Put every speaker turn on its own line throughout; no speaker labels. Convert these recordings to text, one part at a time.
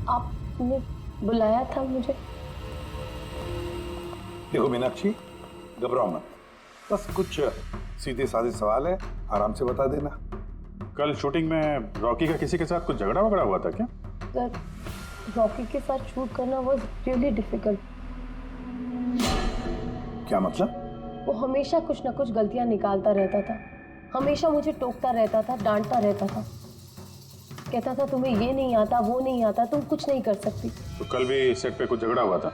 आपने बुलाया था मुझे?
देखो मीनाक्षी, घबराओ मत, बस कुछ सीधे साधे सवाल है, आराम से बता देना।
कल शूटिंग में रॉकी का किसी के साथ कुछ झगड़ा वगड़ा हुआ था क्या?
सर, रॉकी के साथ शूट करना वाज रियली डिफिकल्ट।
क्या मतलब?
वो हमेशा कुछ ना कुछ गलतियां निकालता रहता था, हमेशा मुझे टोकता रहता था, डांटता रहता था, कहता था तुम्हें ये नहीं आता, वो नहीं आता, तुम कुछ नहीं कर सकती।
तो कल भी सेट पे कुछ झगड़ा हुआ था?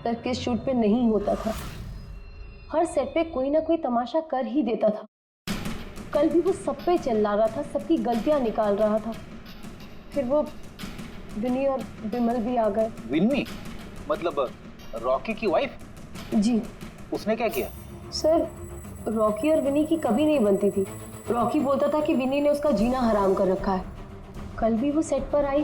सर, किस शूट पे नहीं होता था, हर सेट पे कोई ना कोई तमाशा कर ही देता था। कल भी वो सब पे चिल्ला रहा था, सबकी गलतियां निकाल रहा था। फिर वो विनी और विमल भी आ गए।
विन्नी? मतलब रॉकी की वाइफ?
जी
उसने क्या किया?
सर, रॉकी और विनी की कभी नहीं बनती थी। रॉकी बोलता था कि विनी ने उसका जीना हराम कर रखा है। कल भी वो सेट पर आई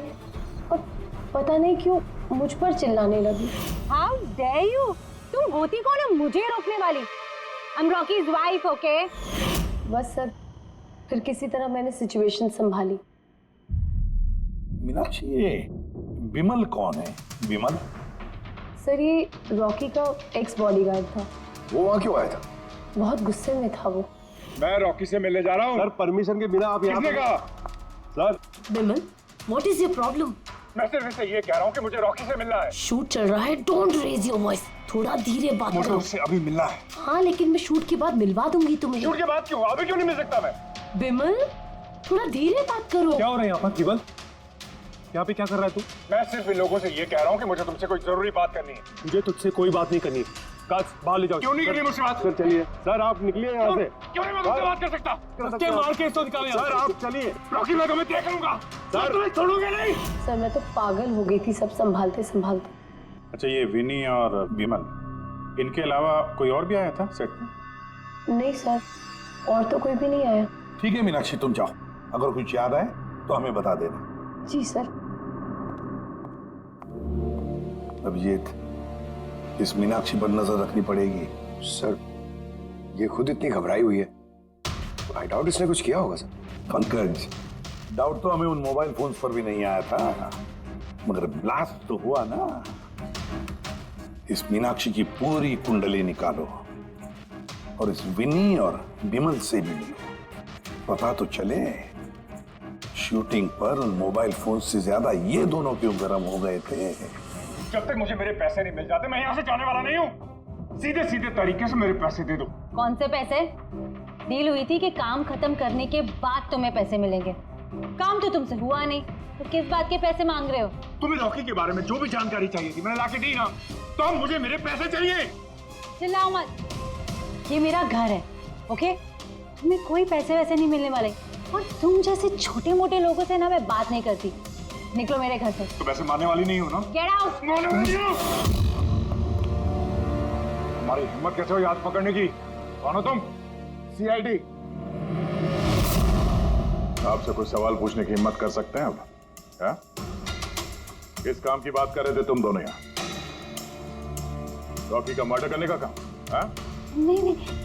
और पता नहीं क्यों मुझ पर चिल्लाने लगी।
How dare you? तुम होती कौन हो मुझे रोकने वाली? I'm Rocky's wife, okay?
बस सर, फिर किसी तरह मैंने सिचुएशन संभाली।
मीनाक्षी, ये विमल कौन है? विमल?
सर, ये रॉकी का एक्स बॉडीगार्ड था।
वो वहाँ क्यों आया था?
बहुत गुस्से में था वो।
मैं रॉकी से मिलने जा रहा हूँ।
सर, परमिशन के बिना आप यहाँ
किसने कहा?
Sir,
Vimal, what is your problem?
मैं सिर्फ इससे ये कह रहा हूँ कि मुझे रॉकी से मिलना है।
शूट चल रहा है, डोंट रेज योर वॉइस, थोड़ा धीरे बात
मुझे
करो।
उससे अभी मिलना है।
हाँ, लेकिन मैं शूट के बाद मिलवा दूंगी तुम्हें।
शूट के बाद क्यों? अभी क्यों नहीं मिल सकता मैं?
विमल, थोड़ा धीरे बात करो।
क्या हो रहा है यहाँ पर? केवल यहाँ पे क्या कर रहा है तू?
मैं सिर्फ इन लोगों से ये कह रहा हूँ कि मुझे तुमसे कोई जरूरी बात करनी है।
मुझे तुझसे कोई बात नहीं करनी। काश बाहर ले जाओ।
क्यों नहीं करनी मुझसे बात?
सर चलिए। सर आप निकलिए यहाँ से।
क्यों नहीं मैं तुमसे बात कर सकता?
धक्के मार के इसको निकालें। सर आप चलिए।
रॉकी, मैं तुम्हें देख लूंगा।
सर,
तुम्हें छोड़ूंगा नहीं।
सर, मैं तो पागल हो गई थी सब संभालते संभालते।
अच्छा, ये विनी और विमल, इनके अलावा कोई और भी आया था सेट पे?
नहीं सर, और तो कोई भी नहीं आया।
ठीक है मीनाक्षी, तुम जाओ, अगर कुछ याद आए तो हमें बता देना।
जी सर।
अभिजीत, इस मीनाक्षी पर नजर रखनी पड़ेगी।
सर, ये खुद इतनी घबराई हुई है, आई डाउट इसने कुछ किया होगा सर।
पंकज, डाउट तो हमें उन मोबाइल फोन्स पर भी नहीं आया था, मगर ब्लास्ट तो हुआ ना। इस मीनाक्षी की पूरी कुंडली निकालो और इस विनी और विमल से भी मिलो, पता तो चले शूटिंग पर उन मोबाइल फोन से ज्यादा ये दोनों क्यों गर्म हो गए थे।
जब तक मुझे मेरे पैसे नहीं मिल जाते मैं यहाँ से जाने वाला नहीं हूँ। सीधे सीधे तरीके से मेरे पैसे दे दो।
कौन से पैसे? डील हुई थी कि काम खत्म करने के बाद तुम्हें पैसे मिलेंगे। काम तो तुमसे हुआ नहीं, तो किस बात के पैसे मांग रहे हो?
तुम्हें रॉकी के बारे में जो भी जानकारी चाहिए थी मैंने लाके दी ना, तो अब मुझे मेरे पैसे चाहिए।
चिल्लाओ मत, ये मेरा घर है, ओके? तुम्हें कोई पैसे वैसे नहीं मिलने वाले, और तुम जैसे छोटे मोटे लोगों से ना मैं बात नहीं करती। निकलो मेरे घर से।
तो वैसे मारने वाली नहीं हो ना?
Get out.
मारने वाली नहीं हो। तुम्हारी हिम्मत कैसे हुई हाथ पकड़ने की? कौन हो तुम? सीआईडी? आपसे कोई सवाल पूछने की हिम्मत कर सकते हैं अब? है? किस काम की बात कर रहे थे तुम दोनों यहाँ? रॉकी का मर्डर करने का काम? है?
नहीं नहीं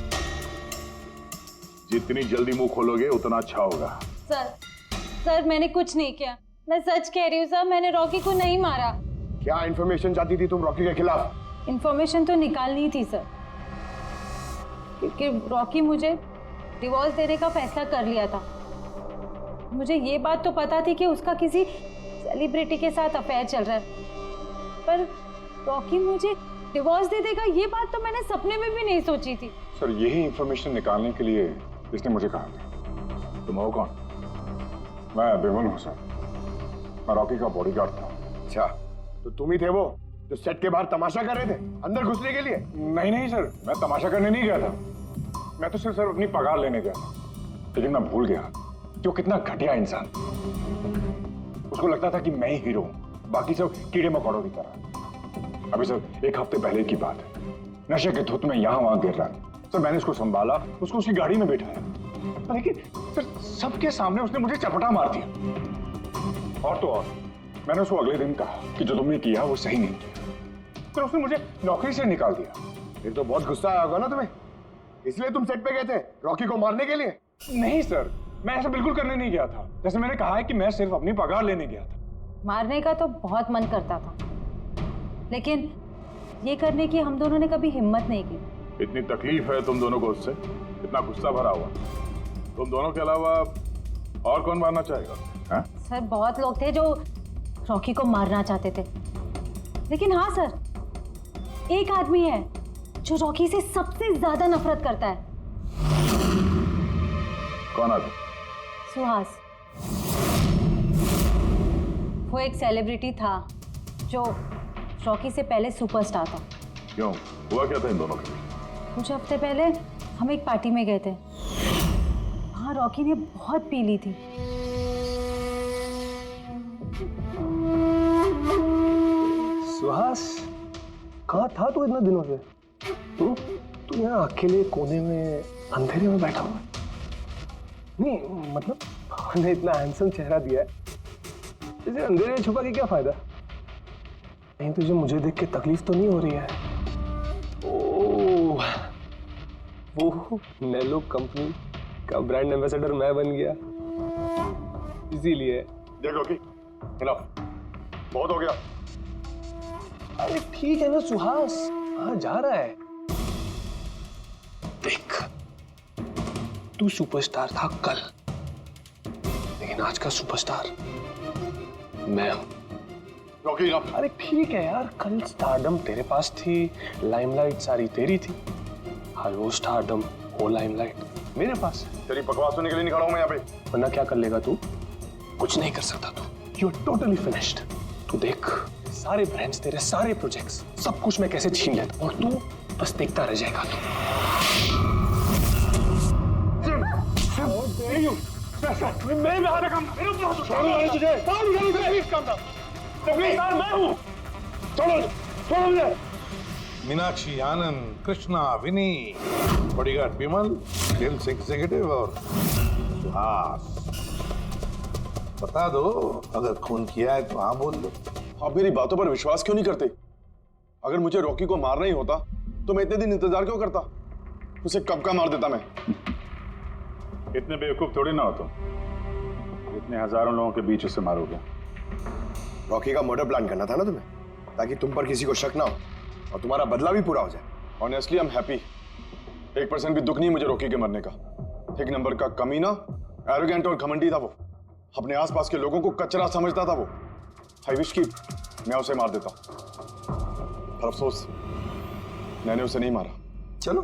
जितनी जल्दी मुंह खोलोगे उतना अच्छा होगा।
सर, मैंने कुछ नहीं किया, मैं सच कह रही हूँ सर, मैंने रॉकी को नहीं मारा।
क्या इन्फॉर्मेशन चाहती थी तुम रॉकी के खिलाफ?
इन्फॉर्मेशन तो निकालनी थी सर, क्योंकि रॉकी मुझे डिवोर्स देने का फैसला कर लिया था। मुझे ये बात तो पता थी कि उसका किसी सेलिब्रिटी के साथ अफेयर चल रहा है, पर रॉकी मुझे डिवोर्स दे देगा ये बात तो मैंने सपने में भी नहीं सोची थी।
सर, यही इंफॉर्मेशन निकालने के लिए इसने मुझे कहा था। तुम हो कौन? मैं विमल हूँ सर, मैं रॉकी का बॉडीगार्ड था।
अच्छा, तो तुम ही थे वो जो सेट के बाहर तमाशा कर रहे थे अंदर घुसने के लिए?
नहीं सर, मैं तमाशा करने नहीं गया था। मैं तो सिर्फ सर अपनी पगार लेने गया था, लेकिन मैं भूल गया कि वो कितना घटिया इंसान। उसको लगता था कि मैं ही हीरो हूँ, बाकी सब कीड़े मकोड़ों की तरह। अभी सर 1 हफ्ते पहले की बात है, नशे के धुत में यहाँ वहां गिर रहा है सर। मैंने उसको संभाला, उसको उसकी गाड़ी में बैठाया, लेकिन सर सबके सामने उसने मुझे चपटा मार दिया। और तो और मैंने उसको अगले दिन कहा कि जो तुमने किया वो सही नहीं किया, फिर उसने मुझे नौकरी से निकाल दिया।
फिर तो बहुत गुस्सा आया होगा ना तुम्हें, इसलिए तुम सेट पे गए थे रॉकी को मारने के लिए?
नहीं सर, मैं ऐसा बिल्कुल करने नहीं गया था। जैसे मैंने कहा है कि मैं सिर्फ अपनी पगार लेने गया था।
मारने का तो बहुत मन करता था, लेकिन ये करने की हम दोनों ने कभी हिम्मत नहीं की।
इतनी तकलीफ है तुम दोनों को उससे, इतना गुस्सा भरा हुआ, तुम दोनों के अलावा और कौन मारना चाहेगा? हाँ?
सर बहुत लोग थे जो रॉकी को मारना चाहते थे, लेकिन हाँ सर, एक आदमी है जो रॉकी से सबसे ज्यादा नफरत करता है।
कौन आदमी?
सुहास। वो एक सेलिब्रिटी था जो रॉकी से पहले सुपरस्टार था।
क्यों, हुआ क्या था इन दोनों के बीच?
कुछ हफ्ते पहले हम एक पार्टी में गए थे, वहाँ रॉकी ने बहुत पी ली थी।
सुहास, कहाँ था तू इतने दिनों से? तू यहाँ अकेले कोने में अंधेरे में बैठा हुआ? नहीं मतलब हमने इतना हैंडसम चेहरा दिया है, इसे अंधेरे में छुपा के क्या फायदा? नहीं तुझे मुझे देख के तकलीफ तो नहीं हो रही है? ओह, वो नेलो कंपनी का ब्रांड एम्बेसडर मैं बन गया, इसीलिए।
देख रॉकी, बहुत हो गया।
अरे ठीक है ना सुहास, कहाँ जा रहा है? देख, तू सुपरस्टार था कल, लेकिन आज का सुपरस्टार मैं हूं।
रॉकी,
अरे ठीक है यार, कल स्टारडम तेरे पास थी, लाइमलाइट सारी तेरी थी, आज वो स्टारडम, वो लाइमलाइट मेरे पास है।
तेरी बकवास सुनने के लिए नहीं खड़ा हूं मैं यहाँ पे।
वरना क्या कर लेगा तू? कुछ नहीं कर सकता तू, यू आर टोटली फिनिश्ड। तू देख, सारे ब्रांड्स, तेरे सारे प्रोजेक्ट्स, सब कुछ मैं कैसे छीन लेता हूं और तू बस देखता रह जाएगा।
मैं बाहर काम
मीनाक्षी, आनंद, कृष्णा, विनी, बॉडीगार्ड विमल, सेल्स एग्जीक्यूटिव और सुहास। बता दो, अगर खून किया है तो हाँ बोल दो।
आप मेरी बातों पर विश्वास क्यों नहीं करते? अगर मुझे रॉकी को मारना ही होता तो मैं इतने दिन इंतजार क्यों करता? उसे कब का मार देता मैं।
इतने बेवकूफ थोड़ी ना हो तुम, इतने हजारों लोगों के बीच उसे मारोगे।
रॉकी का मर्डर प्लान करना था ना तुम्हें, ताकि तुम पर किसी को शक ना हो और तुम्हारा बदला भी पूरा हो जाए।
Honestly I am happy. 1% भी दुख नहीं मुझे रॉकी के मरने का। एक नंबर का कमीना, एरोगेंट और घमंडी था वो। अपने आसपास के लोगों को कचरा समझता था वो। आई विश कि मैं उसे मार देता, पर अफसोस मैंने उसे नहीं मारा।
चलो,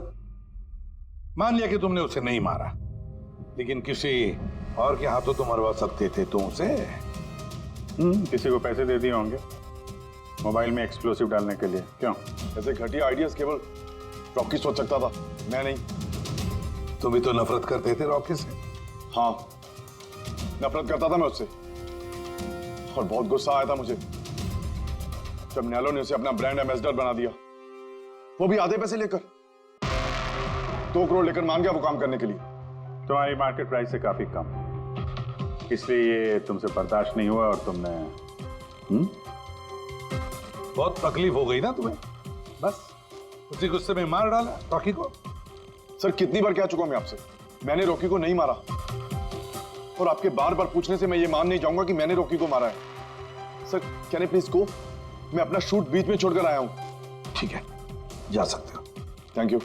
मान लिया कि तुमने उसे नहीं मारा, लेकिन किसी और के हाथों तो मरवा सकते थे तुम उसे।
किसी को पैसे दे दिए होंगे मोबाइल में एक्सप्लोसिव डालने के लिए। क्यों?
ऐसे घटिया आइडियाज केवल रॉकी सोच सकता था, मैं नहीं।
तुम भी तो नफरत करते थे रॉकी से।
हाँ, नफरत करता था मैं उससे, और बहुत गुस्सा आया था मुझे जब नैलो ने उसे अपना ब्रांड एम्बेसडर बना दिया, वो भी आधे पैसे लेकर। 2 करोड़ लेकर मान गया वो काम करने के लिए।
तुम्हारी मार्केट प्राइस से काफी कम, इसलिए ये तुमसे बर्दाश्त नहीं हुआ और तुमने
बहुत तकलीफ हो गई ना तुम्हें, बस उसी गुस्से में मार डाला रॉकी को।
सर, कितनी बार कह चुका हूं मैं आपसे, मैंने रॉकी को नहीं मारा, और आपके बार बार पूछने से मैं ये मान नहीं जाऊंगा कि मैंने रॉकी को मारा है। Sir, can I please go? मैं अपना शूट बीच में छोड़कर आया हूं।
ठीक है, जा सकते हो।
Thank you.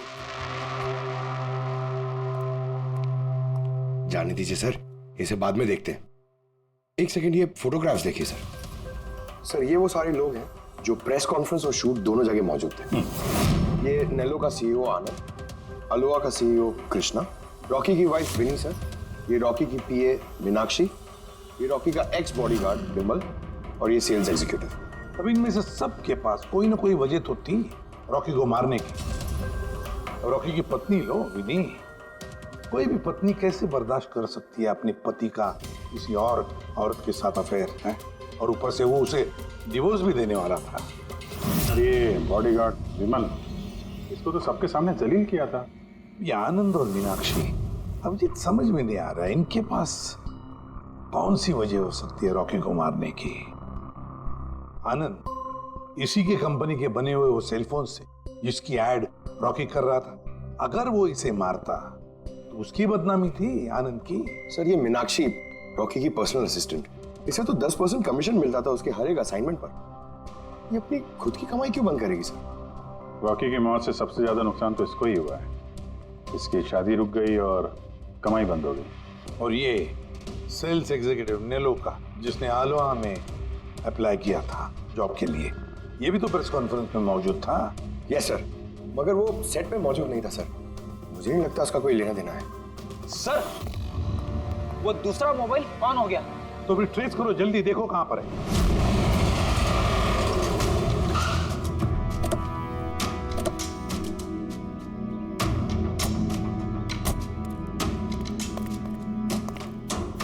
जाने दीजिए सर, इसे बाद में देखते हैं। एक सेकंड, ये फोटोग्राफ्स देखिए सर। सर, ये वो सारे लोग हैं जो प्रेस कॉन्फ्रेंस और शूट दोनों जगह मौजूद थे। ये नेलो का सीईओ आनंद, अलोआ का सीईओ कृष्णा, रॉकी की वाइफ विनी सर, ये रॉकी की पीए मीनाक्षी, ये रॉकी का एक्स बॉडीगार्ड विमल, और ये सेल्स एग्जीक्यूटिव।
अब इनमें से सबके पास कोई ना कोई वजह तो थी रॉकी को मारने की। रॉकी की पत्नी लो, विनी। कोई भी पत्नी कैसे बर्दाश्त कर सकती है अपने पति का किसी और औरत के साथ अफेयर है? और ऊपर से वो उसे डिवोर्स भी देने वाला था।
ये बॉडीगार्ड विमल, इसको तो सबके सामने जलील किया था।
ये आनंद और मीनाक्षी, अब ये समझ में नहीं आ रहा है इनके पास कौन सी वजह हो सकती है रॉकी को मारने की। आनंद इसी के कंपनी के बने हुए वो सेलफोन से जिसकी एड रॉकी कर रहा था, अगर वो इसे मारता तो उसकी बदनामी थी आनंद की।
सर, ये मीनाक्षी रॉकी की पर्सनल असिस्टेंट, इसे तो 10% कमीशन मिलता था उसके हर एक असाइनमेंट पर। ये अपनी खुद की कमाई क्यों बंद करेगी सर?
रॉकी की मौत से सबसे ज्यादा नुकसान तो इसको ही हुआ है। इसकी शादी रुक गई और कमाई बंद हो गई।
और ये सेल्स एग्जीक्यूटिव नेलो का, जिसने आलोहा में अप्लाई किया था जॉब के लिए, ये भी तो प्रेस कॉन्फ्रेंस में मौजूद था।
यस सर, मगर वो सेट पे मौजूद नहीं था सर। मुझे नहीं लगता उसका कोई लेना देना है।
सर, वो दूसरा मोबाइल ऑन हो गया।
तो फिर ट्रेस करो, जल्दी देखो कहां पर है।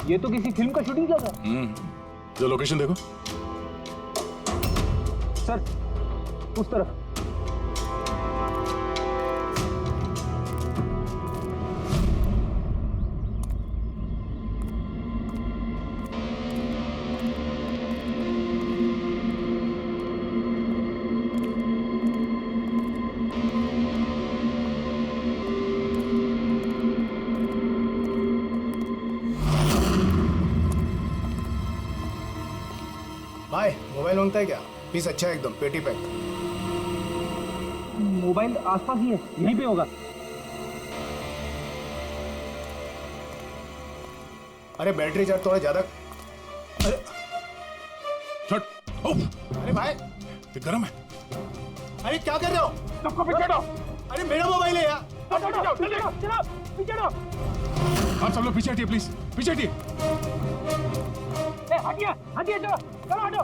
ये तो किसी फिल्म का शूटिंग किया था।
जो लोकेशन देखो।
सर, उस तरफ।
भाई मोबाइल मांगता है क्या? पीस अच्छा है एकदम, पेटी पैक।
मोबाइल आसपास ही है, यहीं पे होगा।
अरे बैटरी चार्ज थोड़ा ज्यादा। अरे अरे भाई
ये गर्म है।
अरे क्या कर रहे हो?
सबको पीछे हटो।
अरे मेरा मोबाइल है यार।
आप सब लोग पीछे हटिए प्लीज, पीछे हटिए।
हटिए, हटिए, चलो चलो हटो।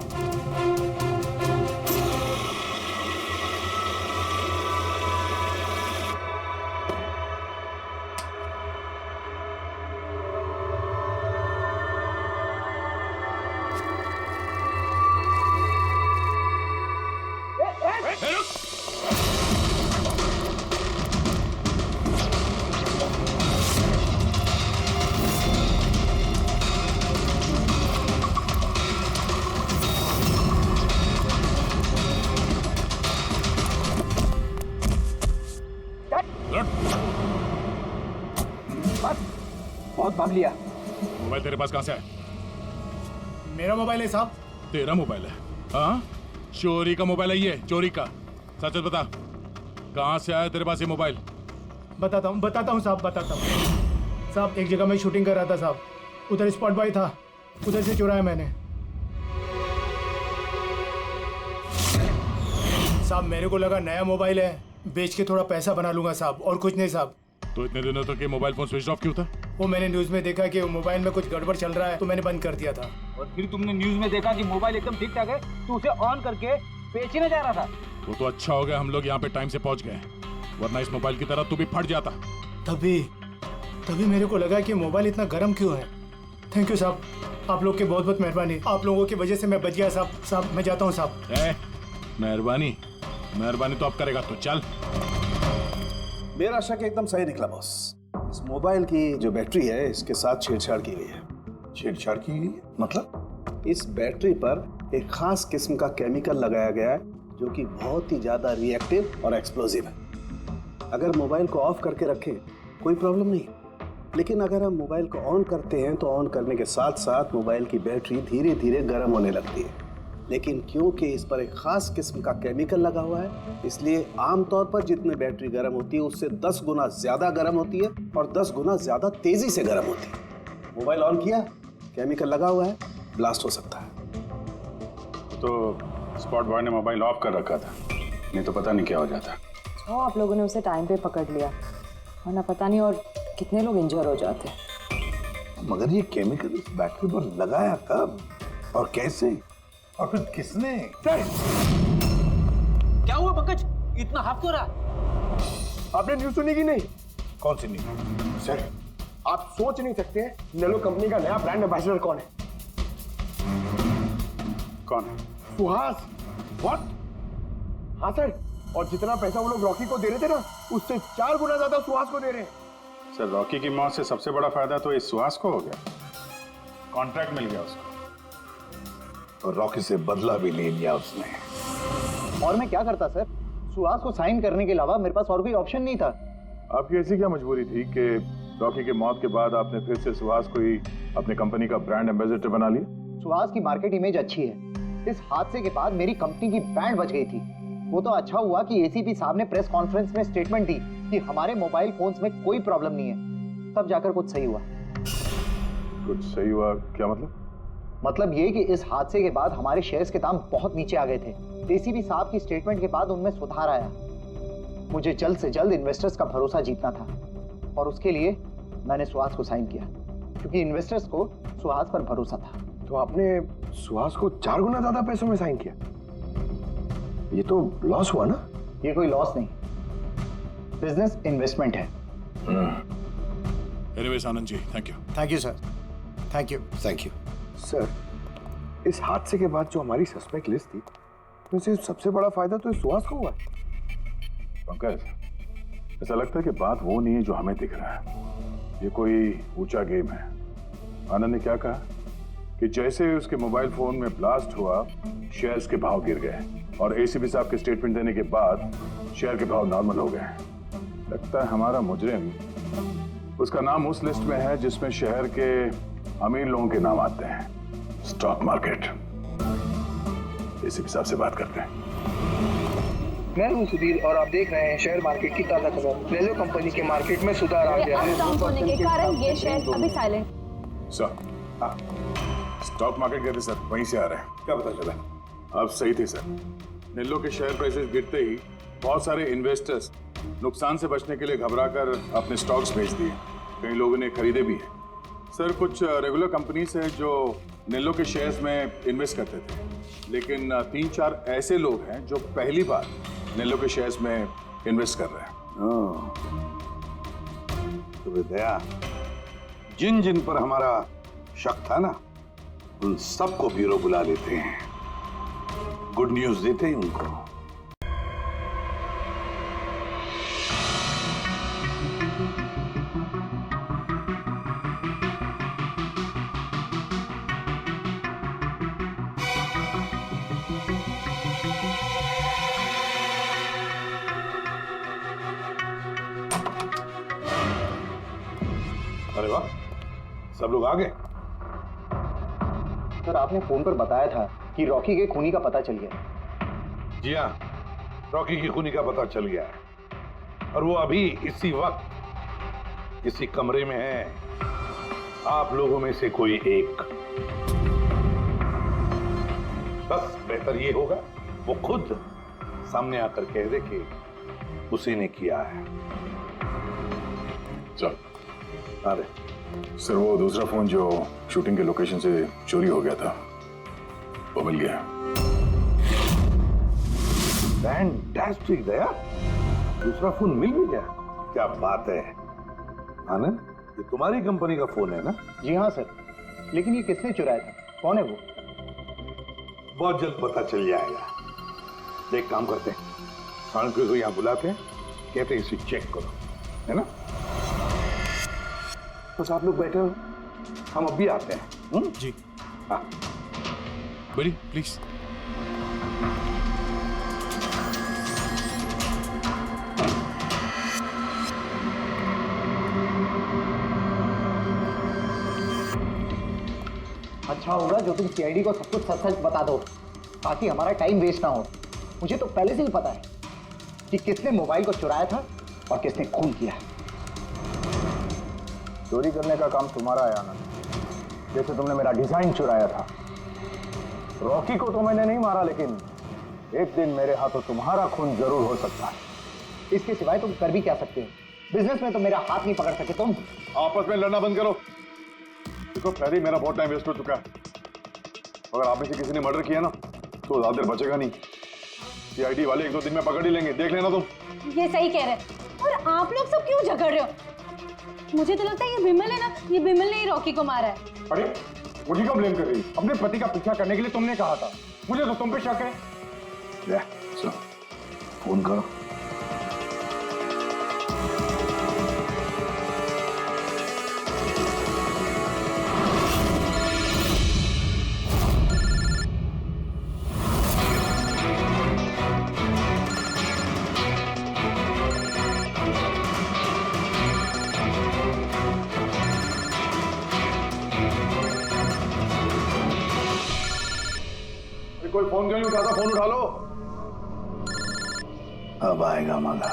बहुत भाग लिया।
मोबाइल तेरे पास कहां से है?
मेरा मोबाइल है साहब।
तेरा मोबाइल है? हाँ, चोरी का मोबाइल है ये, चोरी का। सच बता, कहां से आया तेरे पास ये मोबाइल?
बताता हूँ साहब, बताता हूँ साहब। एक जगह मैं शूटिंग कर रहा था साहब, उधर स्पॉट बॉय था, उधर से चुराया मैंने साहब। मेरे को लगा नया मोबाइल है, बेच के थोड़ा पैसा बना लूंगा साहब, और कुछ नहीं साहब।
तो इतने दिनों तक ये मोबाइल फोन स्विच ऑफ क्यों था?
वो मैंने न्यूज में देखा कि मोबाइल में कुछ गड़बड़ चल रहा है, तो मैंने बंद कर दिया था।
और फिर तुमने न्यूज में देखा कि मोबाइल एकदम ठीक ठाक है, तो उसे ऑन करके बेचने जा रहा था।
वो तो अच्छा हो गया हम लोग यहाँ पे टाइम से पहुंच गए, वरना इस मोबाइल की तरह तू भी फट जाता।
तभी मेरे को लगा कि मोबाइल इतना गर्म क्यों है। थैंक यू साहब, आप लोग की बहुत बहुत मेहरबानी। आप लोगों की वजह से मैं बच गया साहब। मैं जाता हूँ साहब।
मेहरबानी तो आप करेगा तो चल।
मेरा शक एकदम सही निकला बॉस। इस मोबाइल की जो बैटरी है, इसके साथ छेड़छाड़ की गई है।
छेड़छाड़ की गई? मतलब?
इस बैटरी पर एक खास किस्म का केमिकल लगाया गया है जो कि बहुत ही ज्यादा रिएक्टिव और एक्सप्लोजिव है। अगर मोबाइल को ऑफ करके रखें कोई प्रॉब्लम नहीं, लेकिन अगर हम मोबाइल को ऑन करते हैं तो ऑन करने के साथ साथ मोबाइल की बैटरी धीरे धीरे गर्म होने लगती है। लेकिन क्योंकि इस पर एक खास किस्म का केमिकल लगा हुआ है, इसलिए आमतौर पर जितनी बैटरी गर्म होती है उससे 10 गुना ज्यादा गर्म होती है और 10 गुना ज्यादा तेजी से गर्म होती है। मोबाइल ऑन किया, केमिकल लगा हुआ है, ब्लास्ट हो सकता है।
तो स्पॉट बॉय ने मोबाइल ऑफ कर रखा था, नहीं तो पता नहीं क्या हो जाता।
आप लोगों ने उसे टाइम पे पकड़ लिया, वरना पता नहीं और कितने लोग इंजर हो जाते।
मगर ये केमिकल इस बैटरी पर लगाया कब और कैसे, और फिर किसने?
क्या हुआ पंकज, इतना हाफ क्यों रहा?
आपने न्यूज सुनी कि नहीं?
कौन सी न्यूज?
सर, आप सोच नहीं सकते नेलो कंपनी का नया ब्रांड एम्बेसडर कौन है?
कौन है?
सुहास। व्हाट? हाँ सर, और जितना पैसा वो लोग रॉकी को दे रहे थे ना, उससे 4 गुना ज्यादा सुहास को दे रहे हैं।
सर, रॉकी की मौत से सबसे बड़ा फायदा तो इस सुहास को हो गया, कॉन्ट्रैक्ट मिल गया उसको,
और रॉकी से बदला भी ले लिया उसने।
और मैं क्या करता सर, सुहास को साइन करने के अलावा मेरे पास और कोई ऑप्शन नहीं था।
आपकी ऐसी क्या मजबूरी थी कि रॉकी के मौत के बाद आपने फिर से सुहास को ही अपने कंपनी का ब्रांड एम्बेसडर बना लिया?
सुहास की मार्केट इमेज अच्छी है। इस हादसे के बाद मेरी कंपनी की ब्रांड बच गई थी। वो तो अच्छा हुआ कि एसीपी साहब ने प्रेस कॉन्फ्रेंस में स्टेटमेंट दी कि हमारे मोबाइल फोन्स में कोई प्रॉब्लम नहीं है। तब जाकर कुछ सही हुआ।
कुछ सही हुआ क्या मतलब?
मतलब ये कि इस हादसे के बाद हमारे शेयर्स के दाम बहुत नीचे आ गए थे। एसीपी साहब की स्टेटमेंट के बाद उनमें सुधार आया। मुझे जल्द से जल्द इन्वेस्टर्स का भरोसा जीतना था और उसके लिए मैंने सुहास को साइन किया, क्योंकि इन्वेस्टर्स को सुहास पर भरोसा था।
तो आपने सुहास को 4 गुना ज्यादा पैसों में साइन किया? ये तो लॉस हुआ ना?
ये कोई लॉस नहीं, बिजनेस इन्वेस्टमेंट है।
Anyways Anand ji, thank you.
Thank you sir, thank you.
Thank you sir. इस हादसे के बाद जो हमारी सस्पेक्ट लिस्ट थी, वैसे सबसे बड़ा फायदा तो इस सुहास को हुआ है।
पंकज, ऐसा लगता है कि बात वो नहीं है जो हमें दिख रहा है। ये कोई ऊंचा गेम है। आनंद ने क्या कहा कि जैसे उसके मोबाइल फोन में ब्लास्ट हुआ, शेयर्स के भाव गिर गए और एसीपी साहब के स्टेटमेंट देने के बाद शेयर के भाव नॉर्मल हो गए। लगता है हमारा मुजरिम, उसका नाम उस लिस्ट में है जिसमें शहर के अमीर लोगों के नाम आते हैं, स्टॉक मार्केट। एसीपी साहब से बात करते हैं।
मैं हूं सुधीर और आप देख रहे हैं शेयर मार्केट की ताजा खबर। नेलो कंपनी के मार्केट में सुधार आ गया है।
डाउन होने के कारण ये शेयर अभी साइलेंट।
सर, स्टॉक मार्केट गए थे सर, वहीं से आ रहे हैं। क्या पता चला? आप सही थे सर। नेल्लो के शेयर प्राइसेस गिरते ही बहुत सारे इन्वेस्टर्स नुकसान से बचने के लिए घबराकर अपने स्टॉक्स बेच दिए। कई लोगों ने खरीदे भी हैं। सर, कुछ रेगुलर कंपनीज हैं जो नेल्लो के शेयर्स में इन्वेस्ट करते थे, लेकिन 3-4 ऐसे लोग हैं जो पहली बार नेल्लो के शेयर्स में इन्वेस्ट कर रहे हैं।
तो दया, जिन जिन पर हमारा शक था ना, उन सबको ब्यूरो बुला लेते हैं, गुड न्यूज देते हैं उनको। अरे वाह, सब लोग आ गए।
सर, आपने फोन पर बताया था कि रॉकी के खूनी का पता चल गया।
जी हाँ, रॉकी की खूनी का पता चल गया है और वो अभी इसी वक्त इसी कमरे में है। आप लोगों में से कोई एक, बस बेहतर ये होगा वो खुद सामने आकर कह दे कि उसी ने किया है।
चल।
अरे
सर, वो दूसरा फोन जो शूटिंग के लोकेशन से चोरी हो गया था, वो मिल गया।
फैंटास्टिक दया, दूसरा फोन मिल भी गया। क्या बात है आनंद, ये तुम्हारी कंपनी का फोन है ना?
जी हाँ सर, लेकिन ये किसने चुराया था? कौन है वो?
बहुत जल्द पता चल जाएगा। एक काम करते हैं, साणुके को यहाँ बुलाते हैं, कहते हैं इसे चेक करो, है ना? बस आप लोग बैठे हो, हम अभी आते हैं।
जी
हाँ।
बड़ी प्लीज।
अच्छा होगा जो तुम सीआईडी को सब कुछ सच-सच बता दो, ताकि हमारा टाइम वेस्ट ना हो। मुझे तो पहले से ही पता है कि किसने मोबाइल को चुराया था और किसने खून किया।
चोरी करने का काम तुम्हारा है आनंद, जैसे तुमने मेरा डिजाइन चुराया था। रॉकी को तो मैंने नहीं मारा, लेकिन एक दिन मेरे हाथों तुम्हारा खून जरूर हो सकता है।
इसके सिवाय तुम कर भी क्या सकते हो? बिजनेस में तो मेरा हाथ नहीं पकड़ सके तुम।
आपस में लड़ना बंद करो। देखो, पहले ही मेरा बहुत टाइम वेस्ट हो चुका है। अगर आप में से किसी ने मर्डर किया ना, तो ज्यादा देर बचेगा नहीं। सीआईडी वाले 1-2 दिन में पकड़ ही लेंगे, देख लेना तुम।
ये सही कह रहे हैं। और आप लोग सब क्यों झगड़ रहे हो? मुझे तो लगता है ये बिमल है ना, ये बिमल ने ही रॉकी को मारा है।
अरे मुझे क्यों ब्लेम कर रही? अपने पति का पीछा करने के लिए तुमने कहा था। मुझे तो तुम पे शक है।
ले, चलो, फोन करो।
कोई फोन क्यों नहीं उठाता? फोन उठा लो।
अब आएगा मजा।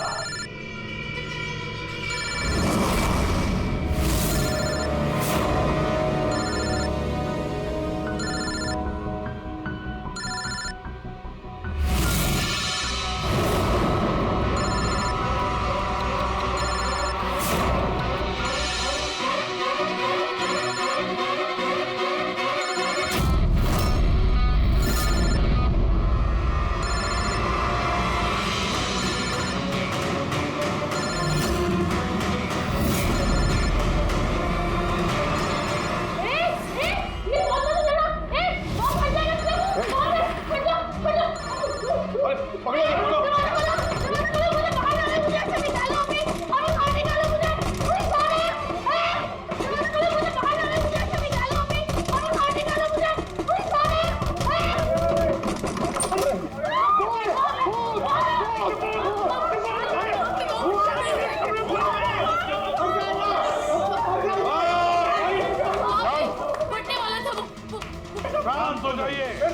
शांत हो जाइए।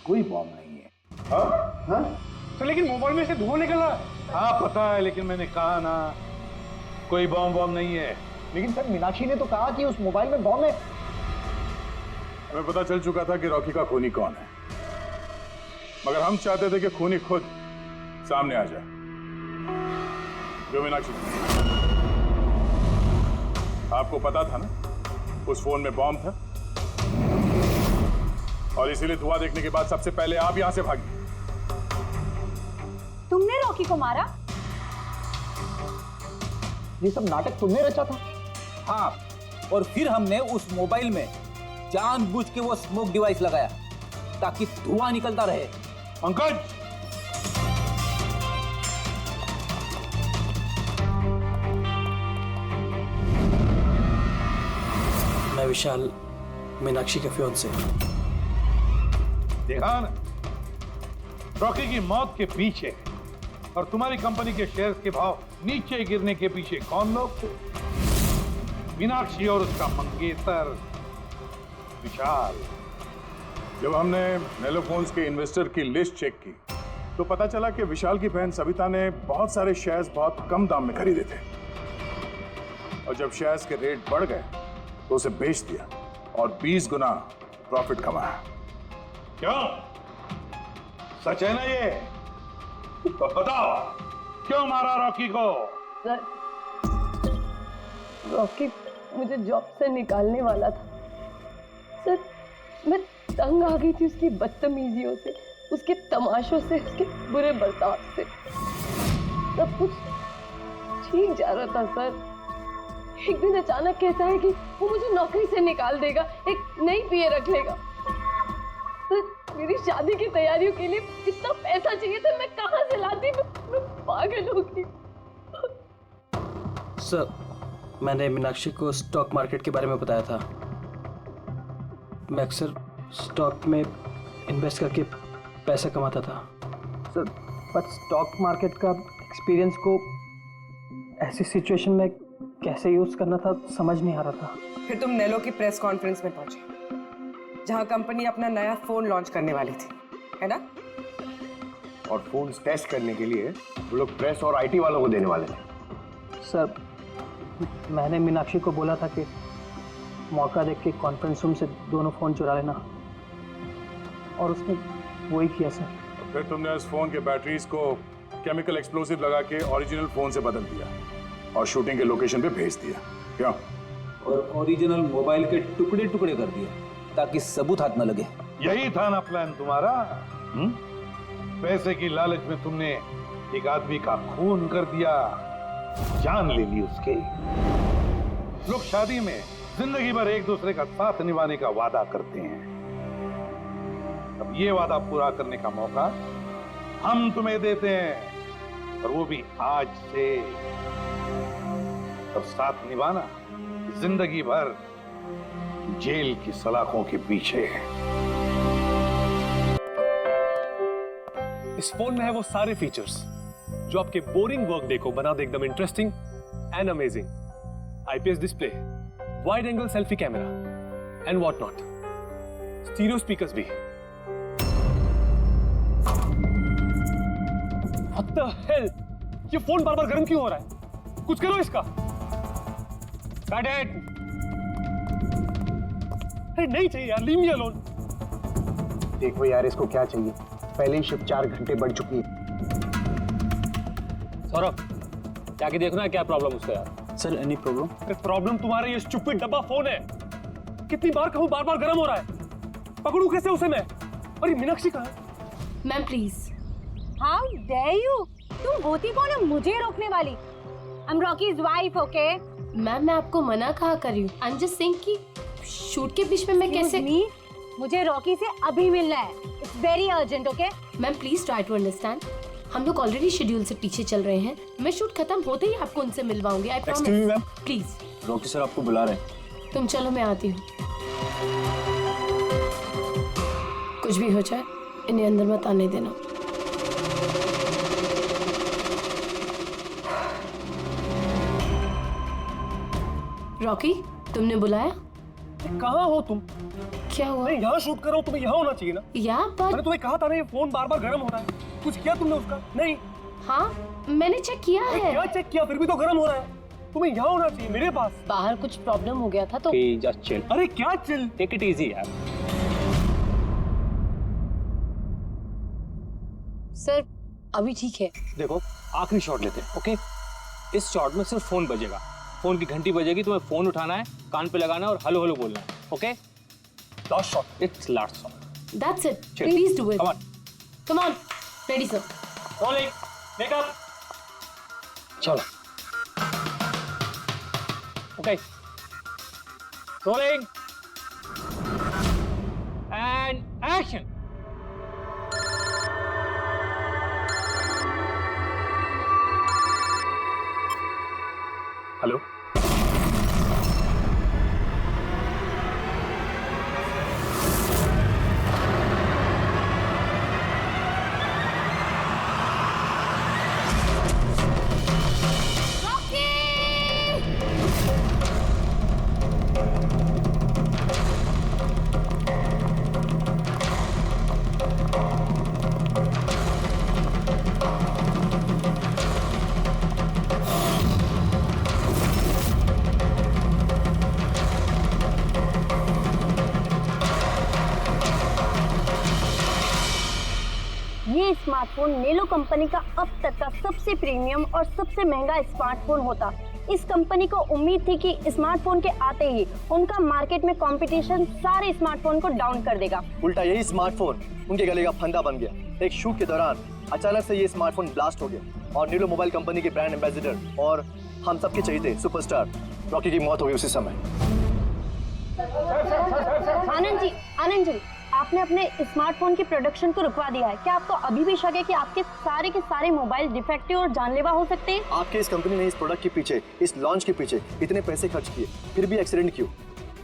कोई बॉम्ब नहीं है।
हाँ? तो लेकिन मोबाइल में से धुआं निकल रहा है।
हाँ पता है, लेकिन मैंने कहा ना कोई बॉम्ब नहीं है।
लेकिन सर मीनाक्षी ने तो कहा कि उस मोबाइल में बॉम्ब है।
हमें पता चल चुका था कि रॉकी का खूनी कौन है, मगर हम चाहते थे कि खूनी खुद सामने आ जाए। जो मीनाक्षी, आपको पता था ना उस फोन में बॉम्ब था, और इसीलिए धुआं देखने के बाद सबसे पहले आप यहां से भागी।
तुमने रॉकी को मारा?
ये सब नाटक तुमने रचा था?
हाँ, और फिर हमने उस मोबाइल में जानबूझ के वो स्मोक डिवाइस लगाया ताकि धुआं निकलता रहे।
पंकज,
मैं विशाल, मीनाक्षी के फियांसे।
देखा ना, रॉकी की मौत के पीछे और तुम्हारी कंपनी के शेयर्स के भाव नीचे गिरने के पीछे कौन लोग थे? मीनाक्षी और उसका मंगेतर विशाल।
जब हमने नेलोफोन्स के इन्वेस्टर की लिस्ट चेक की तो पता चला कि विशाल की बहन सविता ने बहुत सारे शेयर्स बहुत कम दाम में खरीदे थे, और जब शेयर्स के रेट बढ़ गए तो उसे बेच दिया और 20 गुना प्रॉफिट कमाया।
क्यों? सच है ना ये? तो बताओ, क्यों मारा रॉकी को?
सर, रॉकी मुझे जॉब से निकालने वाला था। सर, मैं तंग आ गई थी उसकी बदतमीजियों से, उसके तमाशों से, उसके बुरे बर्ताव से। सब कुछ ठीक जा रहा था सर। एक दिन अचानक कहता है कि वो मुझे नौकरी से निकाल देगा, एक नई पीए रख लेगा। सर, मेरी शादी की तैयारियों के लिए इतना पैसा चाहिए था, मैं कहाँ से लाती? मैं पागल हो गई।
सर, मैंने मीनाक्षी को स्टॉक मार्केट के बारे में बताया था। मैं अक्सर स्टॉक में इन्वेस्ट करके पैसा कमाता था। सर, पर स्टॉक मार्केट का एक्सपीरियंस को ऐसी सिचुएशन में कैसे यूज करना था समझ नहीं आ रहा था।
फिर तुम नेलो की प्रेस कॉन्फ्रेंस में पहुंचे, जहां कंपनी अपना नया फोन लॉन्च करने वाली थी, है ना?
और फोन टेस्ट करने के लिए वो लोग प्रेस और आईटी वालों को देने वाले थे।
सर, मैंने मीनाक्षी को बोला था कि मौका देख के कॉन्फ्रेंस रूम से दोनों फोन चुरा लेना, और उसने वही किया सर।
तो फिर तुमने उस फोन के बैटरीज को केमिकल एक्सप्लोसिव लगा के ओरिजिनल फोन से बदल दिया और शूटिंग के लोकेशन पे भेज दिया, क्यों?
और ओरिजिनल मोबाइल के टुकड़े टुकड़े कर दिए ताकि सबूत हाथ न लगे।
यही था ना प्लान तुम्हारा? पैसे की लालच में तुमने एक आदमी का खून कर दिया, जान ले ली उसके। लोग शादी में जिंदगी भर एक दूसरे का साथ निभाने का वादा करते हैं। अब ये वादा पूरा करने का मौका हम तुम्हें देते हैं, और वो भी आज से। अब साथ निभाना जिंदगी भर जेल की सलाखों के पीछे।
इस फोन में है वो सारे फीचर्स जो आपके बोरिंग वर्क डे को बना दे एकदम interesting and amazing. IPS display, wide angle selfie camera and what not, stereo speakers भी। What the hell? ये फोन बार बार गर्म क्यों हो रहा है? कुछ करो इसका। Cut it. अरे नहीं चाहिए यार, leave me alone.
देखो यार इसको क्या चाहिए, पहले ही शिफ्ट 4 घंटे बढ़ चुकी है।
सौरभ, जाके देखना है क्या प्रॉब्लम उसका यार।
Sir any problem?
प्रॉब्लम तुम्हारा ये स्टूपिड डब्बा फोन है। कितनी बार कहूं, बार बार गर्म हो रहा है। पकड़ूं कैसे उसे मैं? और ये मीनाक्षी कहाँ है?
Ma'am please.
How dare you? तुम होती कौन है मुझे रोकने वाली? I am Rocky's wife, okay?
Ma'am मैं आपको मना कहा कर रही हूँ। आई एम जस्ट सेइंग कि शूट के बीच में मैं कैसे।
मुझे रॉकी से अभी मिलना है, it's very urgent, okay?
Ma'am please try to understand. हम लोग ऑलरेडी शेड्यूल से पीछे चल रहे हैं। मैं शूट खत्म होते ही आपको उनसे मिलवाऊंगी, I promise.
Excuse me ma'am,
please.
Rocky sir आपको बुला रहे हैं।
तुम चलो, मैं आती हूँ। कुछ भी हो जाए इन्हें अंदर मत आने देना। रॉकी, तुमने बुलाया?
कहाँ हो तुम?
क्या हुआ?
मैं यहाँ शूट कर रहा हूँ, तुम्हें यहाँ होना चाहिए ना।
यहाँ पर
मैंने तुम्हें कहा था ना ये फोन बार बार गर्म हो रहा है। कुछ किया तुमने उसका? नहीं।
हाँ मैंने चेक किया है।
क्या चेक किया? फिर भी तो गर्म हो रहा है। तुम्हें यहाँ होना चाहिए, मेरे पास।
बाहर कुछ प्रॉब्लम हो गया था तो।
Just chill.
अरे क्या चिल?
टेक इट इजी यार।
सर अभी ठीक है।
देखो आखिरी शॉट लेते हैं, ओके? इस शॉट में सिर्फ फोन बजेगा, फोन की घंटी बजेगी, तुम्हें फोन उठाना है, कान पे लगाना है और हेलो हेलो बोलना है, okay? Last shot, it's last shot.
That's it, please do it.
Come on,
come on. Ready sir.
Rolling, makeup.
चलो। Okay, rolling and action.
Hello.
ये स्मार्टफोन नेलो कंपनी का अब तक का सबसे प्रीमियम और सबसे महंगा स्मार्टफोन होता। इस कंपनी को उम्मीद थी कि स्मार्टफोन के आते ही उनका मार्केट में कंपटीशन सारे स्मार्टफोन को डाउन कर देगा।
उल्टा यही स्मार्टफोन उनके गले का फंदा बन गया। एक शूट के दौरान अचानक से ये स्मार्टफोन ब्लास्ट हो गया और नेलो मोबाइल कंपनी के ब्रांड एम्बेसडर और हम सबके चहेते सुपरस्टार रॉकी की मौत हो गई उसी समय।
आनंद जी, आपने अपने स्मार्टफोन की प्रोडक्शन को रुकवा दिया है। क्या आपको अभी भी शक है कि आपके सारे मोबाइल डिफेक्टिव और जानलेवा हो सकते हैं?
आपके इस कंपनी ने इस प्रोडक्ट के पीछे, इस लॉन्च के पीछे इतने पैसे खर्च किए, फिर भी एक्सीडेंट क्यों?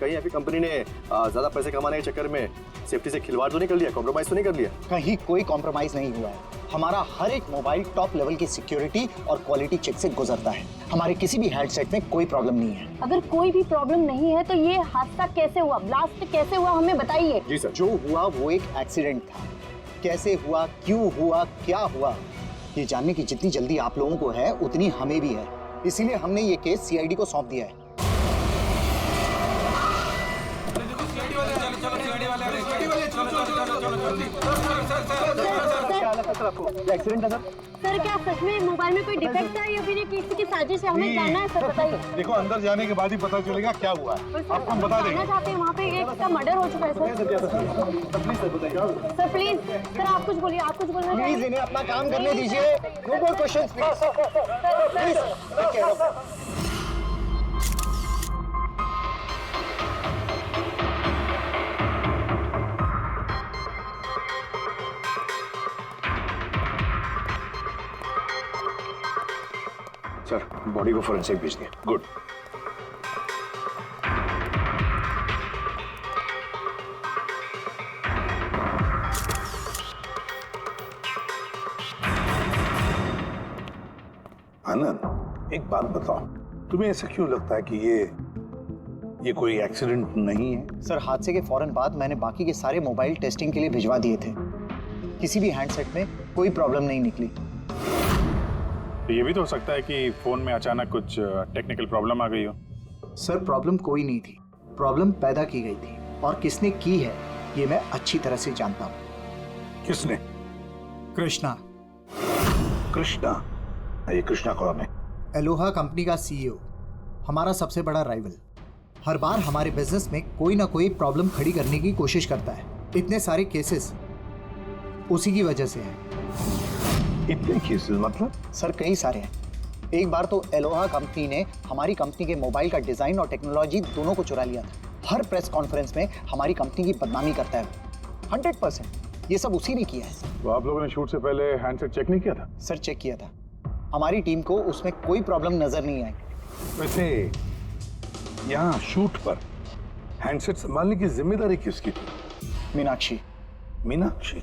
कहीं आपकी कंपनी ने ज्यादा पैसे कमाने के चक्कर में सेफ्टी से खिलवाड़ तो नहीं कर लिया, कॉम्प्रोमाइज तो नहीं कर लिया?
कहीं कोई कॉम्प्रोमाइज नहीं हुआ है। हमारा हर एक मोबाइल टॉप लेवल की सिक्योरिटी और क्वालिटी चेक से गुजरता है। हमारे किसी भी हैंडसेट में कोई प्रॉब्लम नहीं है।
अगर कोई भी प्रॉब्लम नहीं है तो ये हादसा कैसे हुआ, ब्लास्ट कैसे हुआ, हमें बताइए।
जी सर।
जो हुआ वो एक एक्सीडेंट था। कैसे हुआ, क्यों हुआ, क्या हुआ, ये जानने की जितनी जल्दी आप लोगों को है उतनी हमें भी है। इसीलिए हमने ये केस सीआईडी को सौंप दिया है।
एक्सीडेंट है सर।
सर क्या सच में मोबाइल में कोई डिफेक्ट था या फिर ये किसी की साजिश है? हमें जानना है सर, बताइए।
देखो अंदर जाने के बाद ही पता चलेगा क्या हुआ है। आपको हम बता देंगे।
जानना चाहते हैं, वहाँ पे एक का मर्डर हो चुका है सर। प्लीज सर आप कुछ बोलिए, आप कुछ बोलिए।
प्लीज इन्हें अपना काम करने दीजिए। No more questions please.
Sir body को फोरेंसिक भेज दिया।
गुड।
आनंद एक बात बताओ, तुम्हें ऐसा क्यों लगता है कि ये कोई एक्सीडेंट नहीं है?
सर हादसे के फौरन बाद मैंने बाकी के सारे मोबाइल टेस्टिंग के लिए भिजवा दिए थे। किसी भी हैंडसेट में कोई प्रॉब्लम नहीं निकली।
तो ये भी तो हो सकता है कि फोन में अचानक कुछ टेक्निकल प्रॉब्लम आ गई हो।
सर प्रॉब्लम कोई नहीं थी, प्रॉब्लम पैदा की गई थी और किसने की है ये मैं अच्छी तरह से जानता हूँ।
किसने?
कृष्णा।
कृष्णा? ये कृष्णा कौन है?
एलोहा कंपनी का सीईओ, हमारा सबसे बड़ा राइवल। हर बार हमारे बिजनेस में कोई ना कोई प्रॉब्लम खड़ी करने की कोशिश करता है। इतने सारे केसेस उसी की वजह से हैं।
इतने केसेस मतलब?
सर कई सारे हैं। एक बार तो एलोहा कंपनी ने हमारी कंपनी के मोबाइल का डिजाइन और टेक्नोलॉजी दोनों को चुरा लिया था। हर प्रेस कॉन्फ्रेंस में हमारी कंपनी की बदनामी करता है। 100% ये सब उसी ने किया है।
तो आप लोगों ने शूट से पहले हैंडसेट चेक नहीं किया था?
सर चेक किया था, हमारी टीम को उसमें कोई प्रॉब्लम नजर नहीं आई।
वैसे यहाँ शूट पर हैंडसेट संभालने की जिम्मेदारी किसकी थी?
मीनाक्षी।
मीनाक्षी?